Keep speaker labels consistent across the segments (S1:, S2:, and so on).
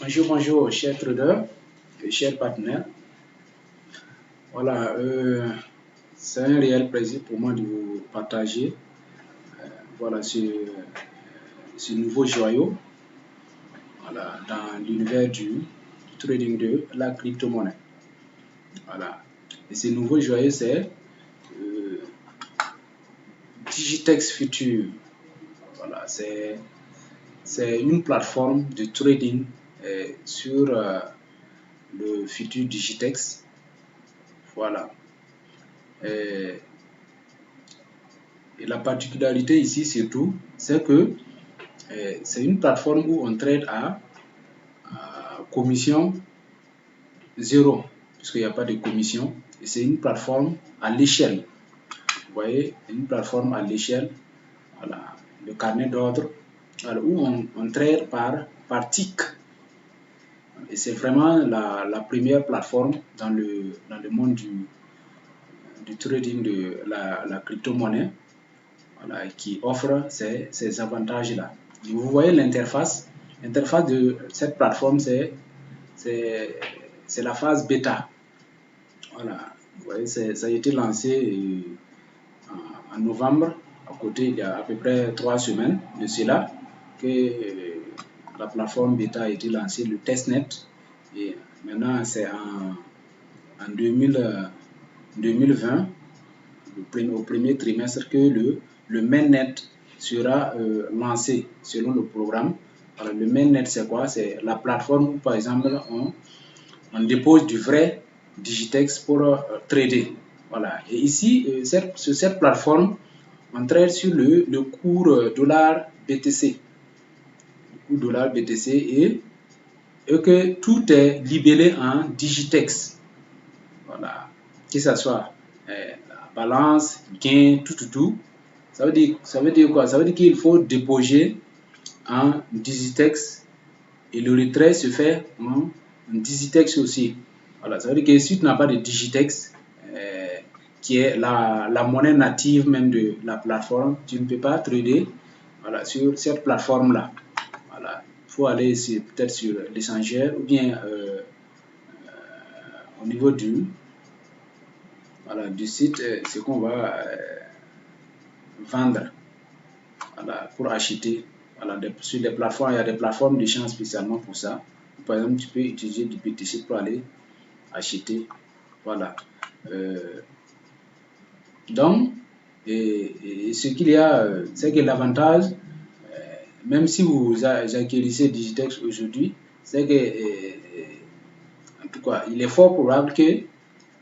S1: Bonjour, chers traders et chers partenaires. Voilà, c'est un réel plaisir pour moi de vous partager voilà, ce nouveau joyau voilà, dans l'univers du trading de la crypto-monnaie. Voilà. Et ce nouveau joyau, c'est Digitex Future. Voilà, c'est une plateforme de trading sur le futur Digitex. Voilà. Et la particularité ici surtout, c'est que c'est une plateforme où on trade à commission zéro, puisqu'il n'y a pas de commission. Et c'est une plateforme à l'échelle. Vous voyez, une plateforme à l'échelle, voilà, le carnet d'ordre, où on trade par tick. Et c'est vraiment la première plateforme dans le monde du trading de la crypto-monnaie, voilà, qui offre ces avantages-là. Vous voyez l'interface. L'interface de cette plateforme, c'est la phase bêta. Voilà. Vous voyez, ça a été lancé en novembre. À côté, il y a à peu près 3 semaines de cela que la plateforme bêta a été lancée, le testnet. Et maintenant, c'est en 2020, au premier trimestre, que le mainnet sera lancé selon le programme. Alors, le mainnet, c'est quoi? C'est la plateforme où, par exemple, on dépose du vrai Digitex pour trader. Voilà. Et ici, sur cette plateforme, on trade sur le cours dollar BTC. Le cours dollar BTC et que tout est libellé en Digitex. Voilà. Que ce soit la balance, gain, tout. Ça veut dire quoi? Ça veut dire qu'il faut déposer en Digitex et le retrait se fait en Digitex aussi. Voilà, ça veut dire que si tu n'as pas de Digitex, qui est la monnaie native même de la plateforme, tu ne peux pas trader voilà, sur cette plateforme-là. Voilà, il faut aller peut-être sur l'échangeur ou bien au niveau du site, ce qu'on va vendre voilà, pour acheter. Voilà, sur les plateformes, il y a des plateformes d'échange spécialement pour ça. Par exemple, tu peux utiliser du BTC pour aller acheter. Voilà. Donc, et ce qu'il y a, c'est que l'avantage, même si vous acquérissez Digitex aujourd'hui, c'est que, en tout cas, il est fort probable que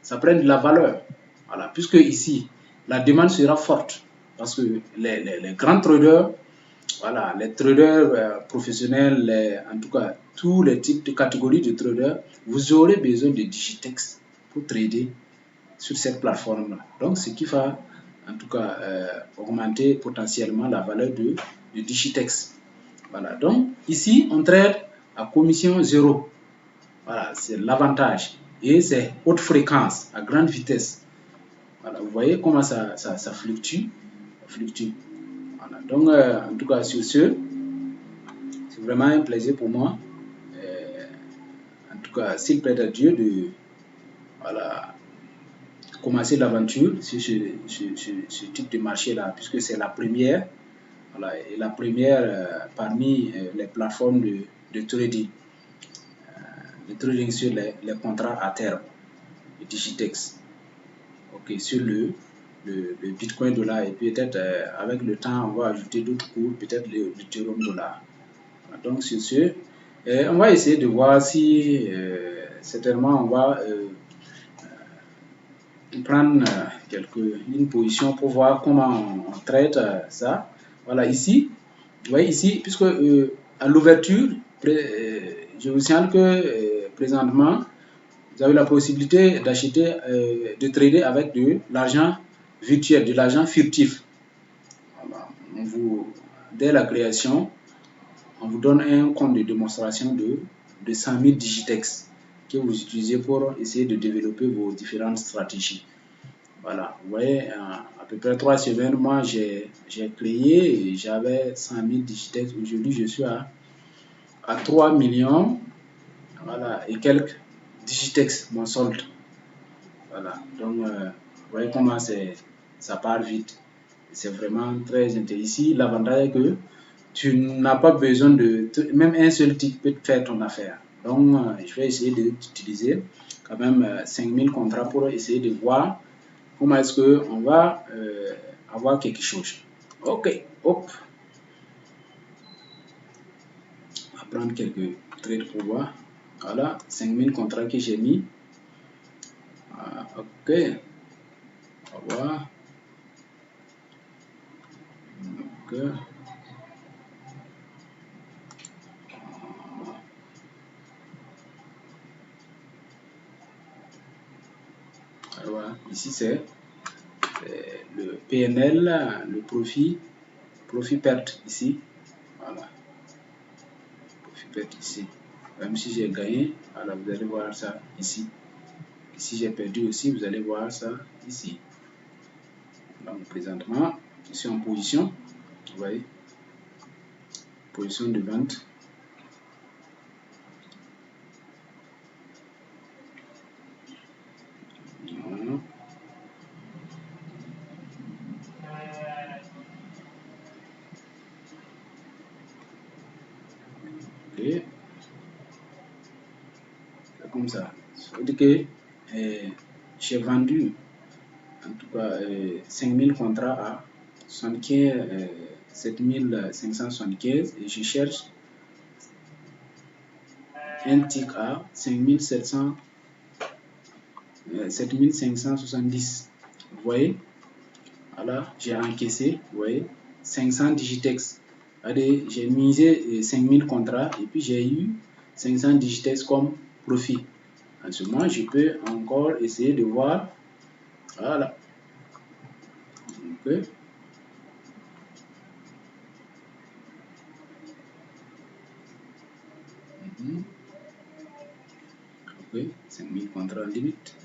S1: ça prenne de la valeur. Voilà, puisque ici, la demande sera forte. Parce que les grands traders, voilà, les traders professionnels, en tout cas, tous les types de catégories de traders, vous aurez besoin de Digitex pour trader sur cette plateforme-là. Donc, ce qui va, en tout cas, augmenter potentiellement la valeur de Digitex. Voilà, donc ici, on trade à commission zéro. Voilà, c'est l'avantage. Et c'est haute fréquence, à grande vitesse. Voilà, vous voyez comment ça fluctue. Voilà, donc, en tout cas, sur ce, c'est vraiment un plaisir pour moi. En tout cas, s'il plaît à Dieu de commencer l'aventure sur ce type de marché-là, puisque c'est la première, voilà, et la première parmi les plateformes de trading. De trading sur les contrats à terme, le Digitex. Ok, sur le Bitcoin dollar, et peut-être avec le temps, on va ajouter d'autres cours, peut-être l'Ethereum dollar. Donc, sur ce, on va essayer de voir si certainement on va prendre une position pour voir comment on traite ça. Voilà, ici, vous voyez ici, puisque à l'ouverture, je vous signale que présentement, vous avez la possibilité d'acheter, de trader avec de l'argent virtuel, de l'argent furtif. Voilà, dès la création, on vous donne un compte de démonstration de 100 000 Digitex que vous utilisez pour essayer de développer vos différentes stratégies. Voilà, vous voyez, à peu près 3 semaines, moi j'ai créé et j'avais 100 000 Digitex. Aujourd'hui, je suis à 3 millions Voilà, et quelques Digitex, mon solde. Voilà, donc vous voyez comment ça part vite. C'est vraiment très intéressant. Ici, l'avantage est que tu n'as pas besoin de... Même un seul titre peut faire ton affaire. Donc, je vais essayer d'utiliser quand même 5000 contrats pour essayer de voir comment est-ce qu'on va avoir quelque chose. Ok, hop. On va prendre quelques trades pour voir. Voilà, 5000 contrats que j'ai mis. Ok, on va voir. Ok. Alors, ici c'est le PNL, le profit perte ici. Voilà, profit perte ici. Même si j'ai gagné, alors vous allez voir ça ici. Et si j'ai perdu aussi, vous allez voir ça ici. Donc présentement, je suis en position, vous voyez, position de vente. Voilà. Ok, c'est comme ça. Ça veut dire que j'ai vendu en tout cas 5000 contrats à 7575 et je cherche un tick à 7570. Vous voyez, voilà, j'ai encaissé, vous voyez, 500 Digitex. Allez, j'ai misé 5000 contrats et puis j'ai eu 500 Digitex comme profit. En ce moment, je peux encore essayer de voir. Voilà. Okay. Ok, 5000 contrats limite.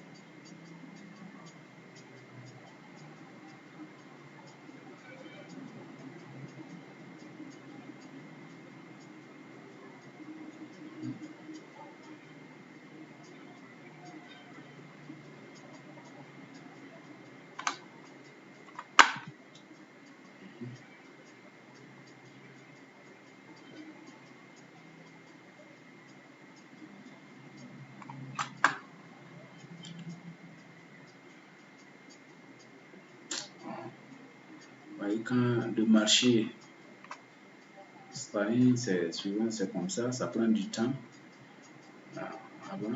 S1: Quand le marché c'est souvent c'est comme ça prend du temps.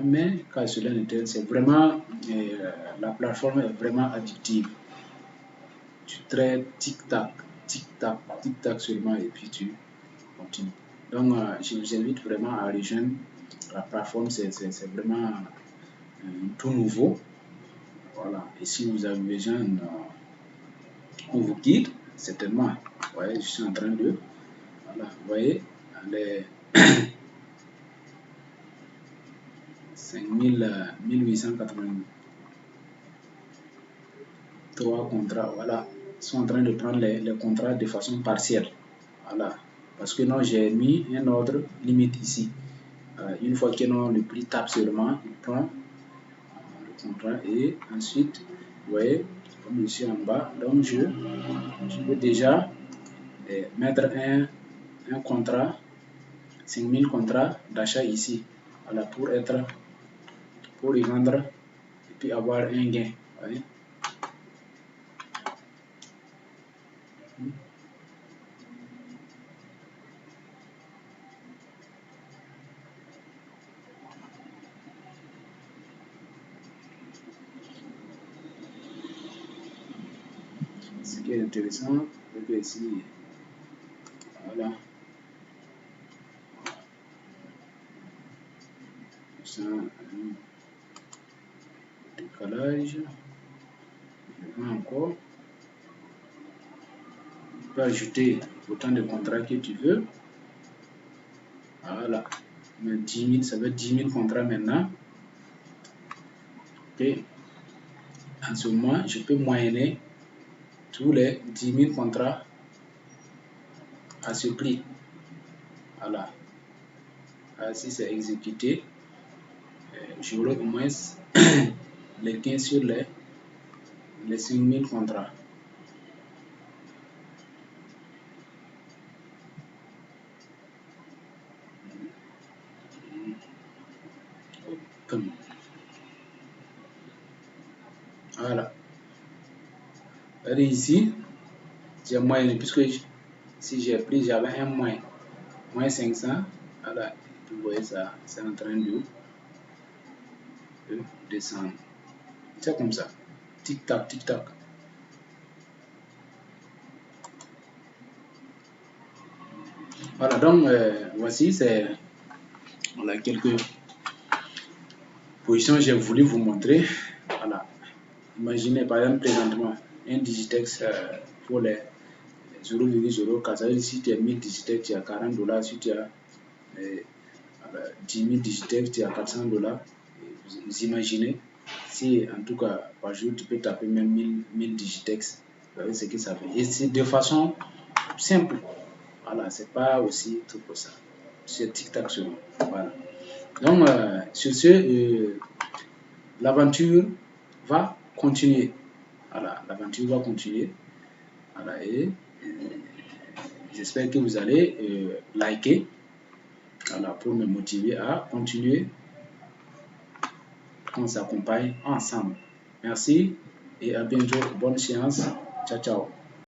S1: Mais quand cela n'était, c'est vraiment la plateforme est vraiment addictive. Tu traites tic-tac, tic-tac, tic-tac seulement et puis tu continues. Donc je vous invite vraiment à rejoindre la plateforme, c'est vraiment tout nouveau. Voilà. Et si vous avez besoin qu'on vous guide, certainement. Vous voyez, je suis en train de. Voilà, vous voyez, les 1883 contrats, voilà, sont en train de prendre les contrats de façon partielle. Voilà. Parce que non, j'ai mis un ordre limite ici. Une fois que non, le prix tape seulement, il prend le contrat et ensuite, vous voyez, comme je suis en bas, donc je peux déjà mettre un contrat, 5000 contrats d'achat ici. Voilà, pour y vendre et puis avoir un gain. Voyez? Ce qui est intéressant, c'est que ici, voilà, c'est un décalage. Encore, tu peux ajouter autant de contrats que tu veux. Voilà, mais 10 000, ça veut dire 10 000 contrats maintenant. Et en ce moment, je peux moyenner tous les 10 000 contrats à ce prix. Voilà. Si c'est exécuté, j'aurai au moins les 15 sur les 5000 contrats. Voilà. Et ici, j'ai moyen, puisque si j'ai pris, j'avais un moins 500. Voilà, vous voyez ça, c'est en train de descendre. C'est comme ça. Tic-tac, tic-tac. Voilà, donc voici, c'est voilà, quelques positions que j'ai voulu vous montrer. Voilà. Imaginez par exemple présentement un Digitex pour les 0,04. Ça veut dire si tu as 1000 Digitex, tu as $40. Si tu as 10 000 Digitex, tu as $400. Vous imaginez, si en tout cas par jour tu peux taper même 1000 Digitex, vous voyez ce que ça fait. Et c'est de façon simple. Voilà, c'est pas aussi tout pour ça. C'est tic-tac seulement. Voilà. Donc, sur ce, l'aventure va continuer. Voilà, l'aventure va continuer. Voilà, et j'espère que vous allez liker, voilà, pour me motiver à continuer. On s'accompagne ensemble. Merci et à bientôt. Bonne séance. Ciao, ciao.